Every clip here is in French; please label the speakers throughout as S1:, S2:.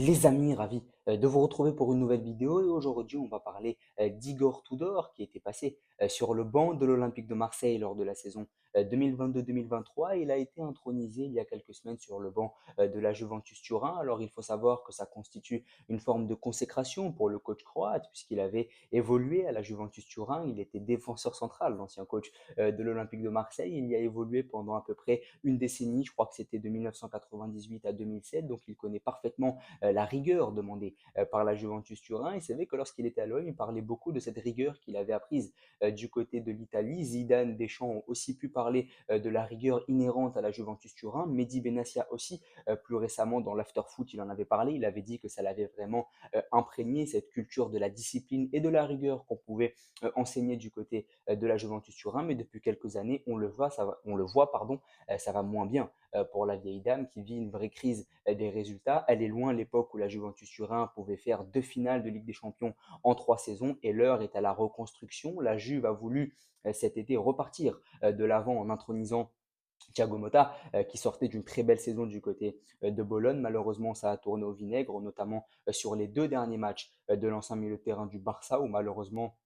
S1: Les amis, ravi de vous retrouver pour une nouvelle vidéo et aujourd'hui on va parler d'Igor Tudor qui était passé sur le banc de l'Olympique de Marseille lors de la saison 2022-2023. Il a été intronisé il y a quelques semaines sur le banc de la Juventus Turin. Alors il faut savoir que ça constitue une forme de consécration pour le coach croate puisqu'il avait évolué à la Juventus Turin. Il était défenseur central, l'ancien coach de l'Olympique de Marseille. Il y a évolué pendant à peu près une décennie, je crois que c'était de 1998 à 2007, donc il connaît parfaitement la rigueur demandée par la Juventus Turin. Et c'est vrai que lorsqu'il était à l'OM, il parlait beaucoup de cette rigueur qu'il avait apprise du côté de l'Italie. Zidane, Deschamps ont aussi pu parler de la rigueur inhérente à la Juventus Turin. Mehdi Benassia aussi, plus récemment dans l'after-foot, il en avait parlé. Il avait dit que ça l'avait vraiment imprégné, cette culture de la discipline et de la rigueur qu'on pouvait enseigner du côté de la Juventus Turin. Mais depuis quelques années, on le voit, pardon, ça va moins bien pour la vieille dame qui vit une vraie crise des résultats. Elle est loin l'époque où la Juventus Turin pouvait faire 2 finales de Ligue des Champions en 3 saisons et l'heure est à la reconstruction. La Juve a voulu cet été repartir de l'avant en intronisant Thiago Motta, qui sortait d'une très belle saison du côté de Bologne. Malheureusement, ça a tourné au vinaigre, notamment sur les 2 derniers matchs de l'ancien milieu de terrain du Barça, où malheureusement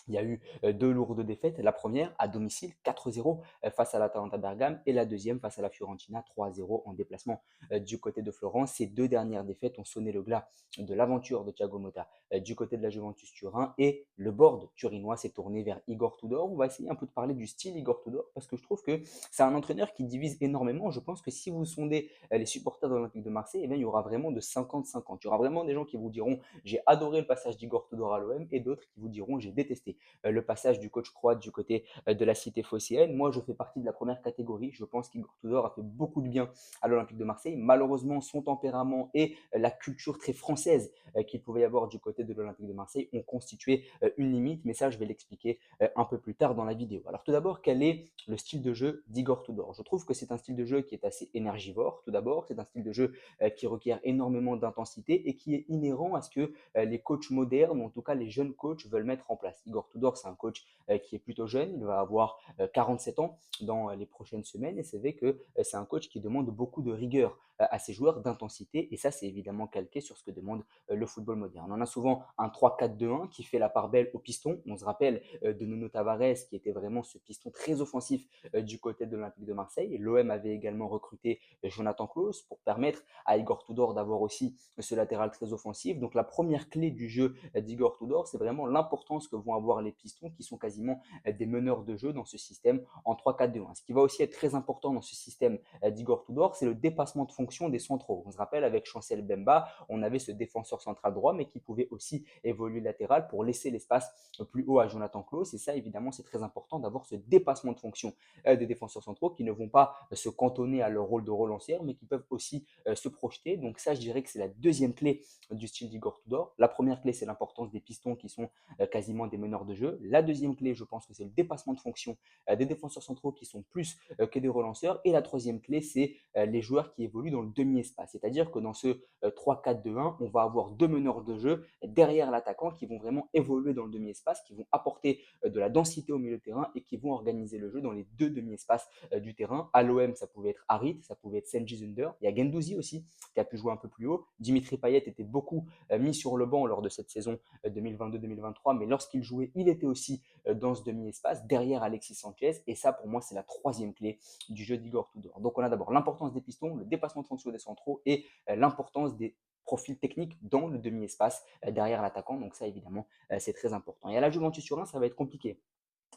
S1: il y a eu 2 lourdes défaites. La première à domicile 4-0 face à l'Atalanta Bergame et la deuxième face à la Fiorentina 3-0 en déplacement du côté de Florence. Ces 2 dernières défaites ont sonné le glas de l'aventure de Thiago Motta du côté de la Juventus Turin et le board turinois s'est tourné vers Igor Tudor. On va essayer un peu de parler du style Igor Tudor parce que je trouve que c'est un entraîneur qui divise énormément. Je pense que si vous sondez les supporters de l'Olympique de Marseille, eh bien, il y aura vraiment de 50-50. Il y aura vraiment des gens qui vous diront j'ai adoré le passage d'Igor Tudor à l'OM et d'autres qui vous diront j'ai détesté le passage du coach croate du côté de la cité phocéenne. Moi, je fais partie de la première catégorie. Je pense qu'Igor Tudor a fait beaucoup de bien à l'Olympique de Marseille. Malheureusement, son tempérament et la culture très française qu'il pouvait y avoir du côté de l'Olympique de Marseille ont constitué une limite, mais ça, je vais l'expliquer un peu plus tard dans la vidéo. Alors tout d'abord, quel est le style de jeu d'Igor Tudor? Je trouve que c'est un style de jeu qui est assez énergivore. Tout d'abord, c'est un style de jeu qui requiert énormément d'intensité et qui est inhérent à ce que les coachs modernes, ou en tout cas les jeunes coachs, veulent mettre en place. Igor Tudor, c'est un coach qui est plutôt jeune, il va avoir 47 ans dans les prochaines semaines et c'est vrai que c'est un coach qui demande beaucoup de rigueur à ses joueurs, d'intensité et ça c'est évidemment calqué sur ce que demande le football moderne. On a souvent un 3-4-2-1 qui fait la part belle au piston. On se rappelle de Nuno Tavares qui était vraiment ce piston très offensif du côté de l'Olympique de Marseille. L'OM avait également recruté Jonathan Klaus pour permettre à Igor Tudor d'avoir aussi ce latéral très offensif. Donc la première clé du jeu d'Igor Tudor, c'est vraiment l'importance que vont avoir les pistons qui sont quasiment des meneurs de jeu dans ce système en 3-4-2-1. Ce qui va aussi être très important dans ce système d'Igor Tudor, c'est le dépassement de fonction des centraux. On se rappelle avec Chancel Bemba, on avait ce défenseur central droit, mais qui pouvait aussi évoluer latéral pour laisser l'espace plus haut à Jonathan Klaus. Et ça, évidemment, c'est très important d'avoir ce dépassement de fonction des défenseurs centraux qui ne vont pas se cantonner à leur rôle de relancière, mais qui peuvent aussi se projeter. Donc ça, je dirais que c'est la deuxième clé du style d'Igor Tudor. La première clé, c'est l'importance des pistons qui sont quasiment des meneurs de jeu. La deuxième clé, je pense que c'est le dépassement de fonction des défenseurs centraux qui sont plus que des relanceurs. Et la troisième clé, c'est les joueurs qui évoluent dans le demi-espace. C'est-à-dire que dans ce 3-4-2-1, on va avoir 2 meneurs de jeu derrière l'attaquant qui vont vraiment évoluer dans le demi-espace, qui vont apporter de la densité au milieu de terrain et qui vont organiser le jeu dans les 2 demi-espaces du terrain. À l'OM, ça pouvait être Harit, ça pouvait être Cengiz Under. Il y a Gendouzi aussi qui a pu jouer un peu plus haut. Dimitri Payet était beaucoup mis sur le banc lors de cette saison 2022-2023, mais lorsqu'il jouait, il était aussi dans ce demi-espace derrière Alexis Sanchez. Et ça, pour moi, c'est la troisième clé du jeu d'Igor Tudor. Donc, on a d'abord l'importance des pistons, le dépassement de fonction des centraux et l'importance des profils techniques dans le demi-espace derrière l'attaquant. Donc, ça, évidemment, c'est très important. Et à la Juventus Turin, ça va être compliqué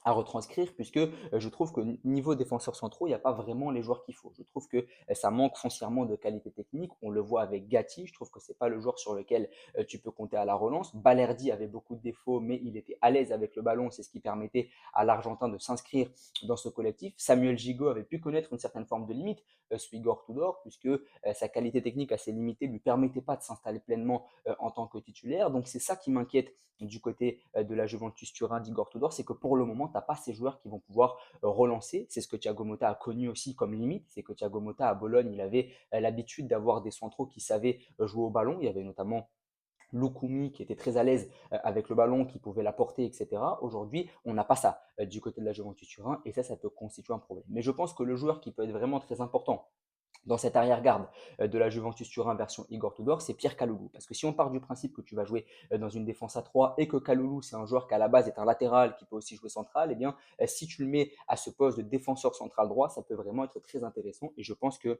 S1: à retranscrire puisque je trouve que niveau défenseurs centraux, il n'y a pas vraiment les joueurs qu'il faut. Je trouve que ça manque foncièrement de qualité technique. On le voit avec Gatti. Je trouve que c'est pas le joueur sur lequel tu peux compter à la relance. Balerdi avait beaucoup de défauts, mais il était à l'aise avec le ballon. C'est ce qui permettait à l'Argentin de s'inscrire dans ce collectif. Samuel Gigot avait pu connaître une certaine forme de limite sous Igor Tudor, puisque sa qualité technique assez limitée lui permettait pas de s'installer pleinement en tant que titulaire. Donc c'est ça qui m'inquiète du côté de la Juventus Turin d'Igor Tudor, c'est que pour le moment, tu n'as pas ces joueurs qui vont pouvoir relancer. C'est ce que Thiago Motta a connu aussi comme limite. C'est que Thiago Motta à Bologne, il avait l'habitude d'avoir des centraux qui savaient jouer au ballon. Il y avait notamment Lukumi qui était très à l'aise avec le ballon, qui pouvait l'apporter, etc. Aujourd'hui, on n'a pas ça du côté de la Juventus Turin et ça peut constituer un problème. Mais je pense que le joueur qui peut être vraiment très important dans cette arrière-garde de la Juventus Turin version Igor Tudor, c'est Pierre Kaloulou. Parce que si on part du principe que tu vas jouer dans une défense à 3 et que Kaloulou, c'est un joueur qui à la base est un latéral qui peut aussi jouer central, eh bien, si tu le mets à ce poste de défenseur central droit, ça peut vraiment être très intéressant. Et je pense que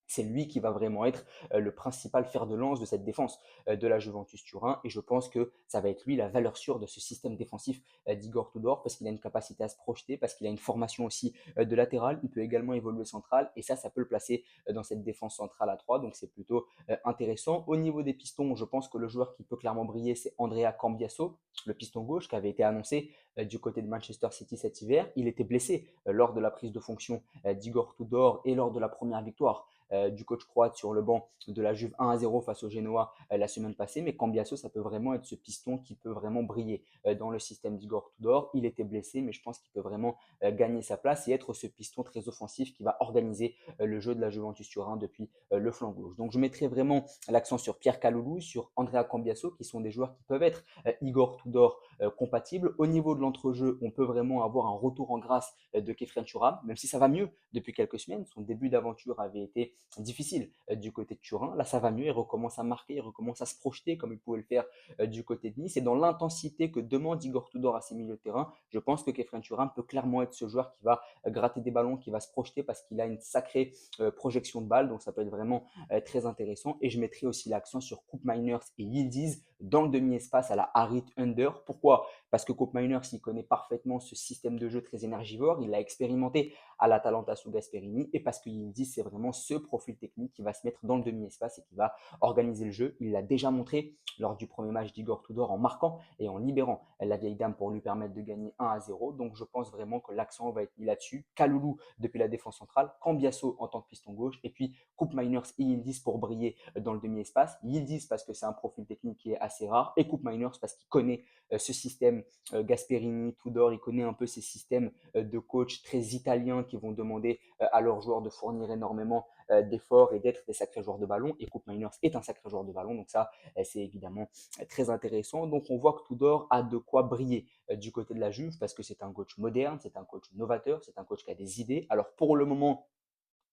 S1: c'est lui qui va vraiment être le principal fer de lance de cette défense de la Juventus Turin. Et je pense que ça va être lui la valeur sûre de ce système défensif d'Igor Tudor parce qu'il a une capacité à se projeter, parce qu'il a une formation aussi de latéral. Il peut également évoluer central et ça peut le placer dans cette défense centrale à 3. Donc c'est plutôt intéressant. Au niveau des pistons, je pense que le joueur qui peut clairement briller, c'est Andrea Cambiasso, le piston gauche qui avait été annoncé du côté de Manchester City cet hiver. Il était blessé lors de la prise de fonction d'Igor Tudor et lors de la première victoire du coach croate sur le banc de la Juve 1-0 face au Genoa la semaine passée. Mais Cambiasso, ça peut vraiment être ce piston qui peut vraiment briller dans le système d'Igor Tudor. Il était blessé, mais je pense qu'il peut vraiment gagner sa place et être ce piston très offensif qui va organiser le jeu de la Juventus Turin depuis le flanc gauche. Donc je mettrai vraiment l'accent sur Pierre Kaloulou, sur Andrea Cambiasso, qui sont des joueurs qui peuvent être Igor Tudor compatibles. Au niveau de l'entrejeu, on peut vraiment avoir un retour en grâce de Kefren Turam, même si ça va mieux depuis quelques semaines. Son début d'aventure avait été difficile du côté de Turin. Là, ça va mieux. Il recommence à marquer, il recommence à se projeter comme il pouvait le faire du côté de Nice. Et dans l'intensité que demande Igor Tudor à ses milieux de terrain, je pense que Kefren Turam peut clairement être ce joueur qui va gratter des ballons, qui va se projeter parce qu'il a une sacrée projection de balle. Donc, ça peut être vraiment très intéressant. Et je mettrai aussi l'accent sur Koop Miners et Yildiz dans le demi-espace à la Harit Under. Pourquoi? Parce que Koop Miners, il connaît parfaitement ce système de jeu très énergivore. Il l'a expérimenté à l'Atalanta sous Gasperini et parce que Yildiz, c'est vraiment ce profil technique qui va se mettre dans le demi-espace et qui va organiser le jeu. Il l'a déjà montré lors du premier match d'Igor Tudor en marquant et en libérant la vieille dame pour lui permettre de gagner 1-0. Donc je pense vraiment que l'accent va être mis là-dessus. Kaloulou depuis la défense centrale, Cambiasso en tant que piston gauche et puis Koop Miners et Yildiz pour briller dans le demi-espace. Yildiz parce que c'est un profil technique qui est assez rare et Koop Miners parce qu'il connaît ce système Gasperini, Tudor, il connaît un peu ces systèmes de coach très italiens qui vont demander à leurs joueurs de fournir énormément d'efforts et d'être des sacrés joueurs de ballon. Et Koop Miners est un sacré joueur de ballon, donc ça, c'est évidemment très intéressant. Donc on voit que Tudor a de quoi briller du côté de la Juve parce que c'est un coach moderne, c'est un coach novateur, c'est un coach qui a des idées. Alors pour le moment,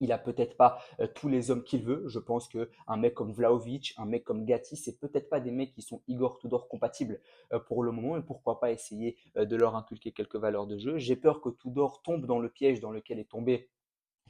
S1: il a peut-être pas tous les hommes qu'il veut. Je pense que un mec comme Vlahovic, un mec comme Gatti, c'est peut-être pas des mecs qui sont Igor Tudor compatibles pour le moment. Et pourquoi pas essayer de leur inculquer quelques valeurs de jeu. J'ai peur que Tudor tombe dans le piège dans lequel est tombé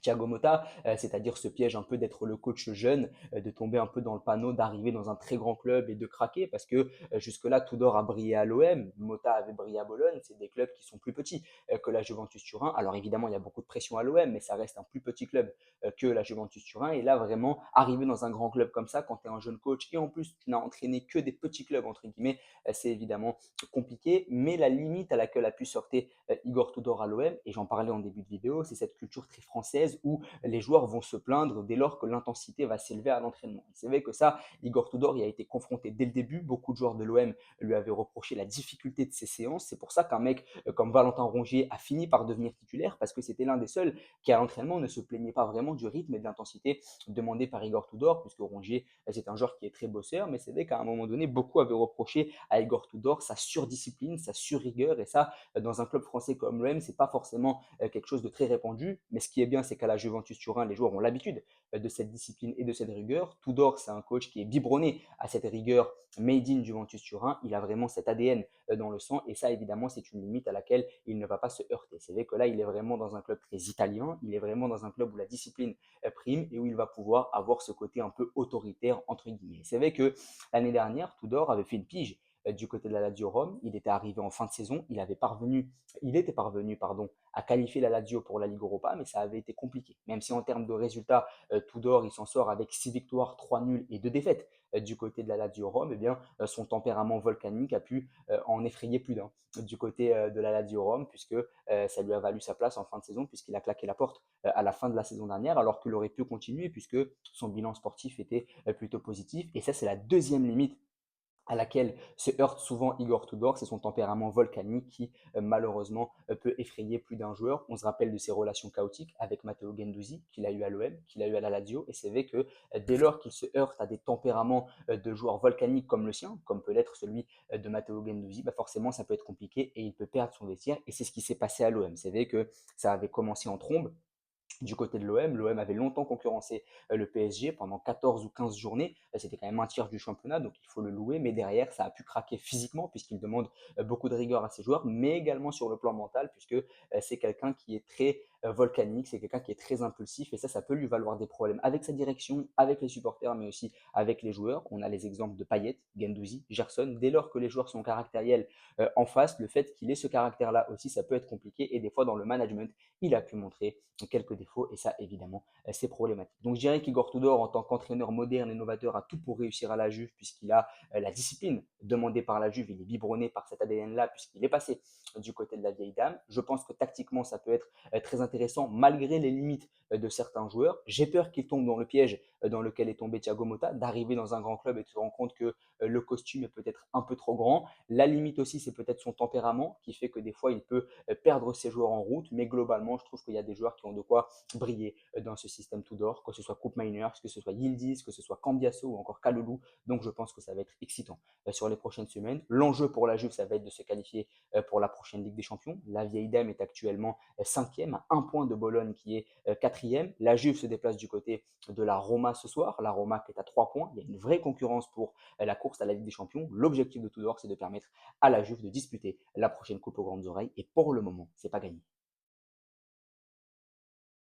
S1: Thiago Motta, c'est-à-dire ce piège un peu d'être le coach jeune, de tomber un peu dans le panneau, d'arriver dans un très grand club et de craquer, parce que jusque-là, Tudor a brillé à l'OM, Motta avait brillé à Bologne, c'est des clubs qui sont plus petits que la Juventus Turin. Alors évidemment, il y a beaucoup de pression à l'OM, mais ça reste un plus petit club que la Juventus Turin. Et là, vraiment, arriver dans un grand club comme ça, quand tu es un jeune coach, et en plus, tu n'as entraîné que des petits clubs, entre guillemets, c'est évidemment compliqué. Mais la limite à laquelle a pu sortir Igor Tudor à l'OM, et j'en parlais en début de vidéo, c'est cette culture très française où les joueurs vont se plaindre dès lors que l'intensité va s'élever à l'entraînement. C'est vrai que ça, Igor Tudor y a été confronté dès le début. Beaucoup de joueurs de l'OM lui avaient reproché la difficulté de ses séances. C'est pour ça qu'un mec comme Valentin Rongier a fini par devenir titulaire parce que c'était l'un des seuls qui à l'entraînement ne se plaignait pas vraiment du rythme et de l'intensité demandée par Igor Tudor, puisque Rongier, c'est un joueur qui est très bosseur, mais c'est vrai qu'à un moment donné, beaucoup avaient reproché à Igor Tudor sa surdiscipline, sa surrigueur, et ça, dans un club français comme l'OM, c'est pas forcément quelque chose de très répandu. Mais ce qui est bien, c'est qu'à la Juventus Turin, les joueurs ont l'habitude de cette discipline et de cette rigueur. Tudor, c'est un coach qui est biberonné à cette rigueur made in Juventus Turin. Il a vraiment cet ADN dans le sang et ça, évidemment, c'est une limite à laquelle il ne va pas se heurter. C'est vrai que là, il est vraiment dans un club très italien. Il est vraiment dans un club où la discipline prime et où il va pouvoir avoir ce côté un peu autoritaire, entre guillemets. C'est vrai que l'année dernière, Tudor avait fait une pige du côté de la Lazio Rome. Il était arrivé en fin de saison. Il était parvenu à qualifier la Lazio pour la Ligue Europa, mais ça avait été compliqué. Même si en termes de résultats, Tudor il s'en sort avec 6 victoires, 3 nuls et 2 défaites du côté de la Lazio Rome, eh bien, son tempérament volcanique a pu en effrayer plus d'un du côté de la Lazio Rome, puisque ça lui a valu sa place en fin de saison, puisqu'il a claqué la porte à la fin de la saison dernière, alors qu'il aurait pu continuer, puisque son bilan sportif était plutôt positif. Et ça, c'est la deuxième limite à laquelle se heurte souvent Igor Tudor, c'est son tempérament volcanique qui malheureusement peut effrayer plus d'un joueur. On se rappelle de ses relations chaotiques avec Matteo Guendouzi, qu'il a eu à l'OM, qu'il a eu à la Lazio, et c'est vrai que dès lors qu'il se heurte à des tempéraments de joueurs volcaniques comme le sien, comme peut l'être celui de Matteo Guendouzi, bah forcément ça peut être compliqué et il peut perdre son vestiaire, et c'est ce qui s'est passé à l'OM. C'est vrai que ça avait commencé en trombe, Du côté de l'OM avait longtemps concurrencé le PSG pendant 14 ou 15 journées. C'était quand même un tiers du championnat, donc il faut le louer. Mais derrière, ça a pu craquer physiquement puisqu'il demande beaucoup de rigueur à ses joueurs, mais également sur le plan mental puisque c'est quelqu'un qui est très volcanique, c'est quelqu'un qui est très impulsif et ça peut lui valoir des problèmes avec sa direction, avec les supporters, mais aussi avec les joueurs. On a les exemples de Payet, Guendouzi, Gerson. Dès lors que les joueurs sont caractériels en face, le fait qu'il ait ce caractère-là aussi, ça peut être compliqué et des fois dans le management, il a pu montrer quelques défauts et ça évidemment c'est problématique. Donc je dirais qu'Igor Tudor en tant qu'entraîneur moderne et novateur a tout pour réussir à la Juve puisqu'il a la discipline demandée par la Juve, il est biberonné par cet ADN là puisqu'il est passé du côté de la vieille dame. Je pense que tactiquement ça peut être très intéressant malgré les limites de certains joueurs. J'ai peur qu'il tombe dans le piège dans lequel est tombé Thiago Motta, d'arriver dans un grand club et de se rendre compte que le costume est peut-être un peu trop grand. La limite aussi c'est peut-être son tempérament qui fait que des fois il peut perdre ses joueurs en route, mais globalement je trouve qu'il y a des joueurs qui ont de quoi briller dans ce système Tudor, que ce soit Coupe Miners, que ce soit Yildiz, que ce soit Cambiasso ou encore Kalulu. Donc je pense que ça va être excitant sur les prochaines semaines. L'enjeu pour la Juve, ça va être de se qualifier pour la prochaine Ligue des Champions. La vieille dame est actuellement cinquième, à un point de Bologne qui est quatrième. La Juve se déplace du côté de la Roma ce soir. La Roma qui est à 3 points. Il y a une vraie concurrence pour la course à la Ligue des Champions. L'objectif de Tudor, c'est de permettre à la Juve de disputer la prochaine Coupe aux grandes oreilles. Et pour le moment, c'est pas gagné.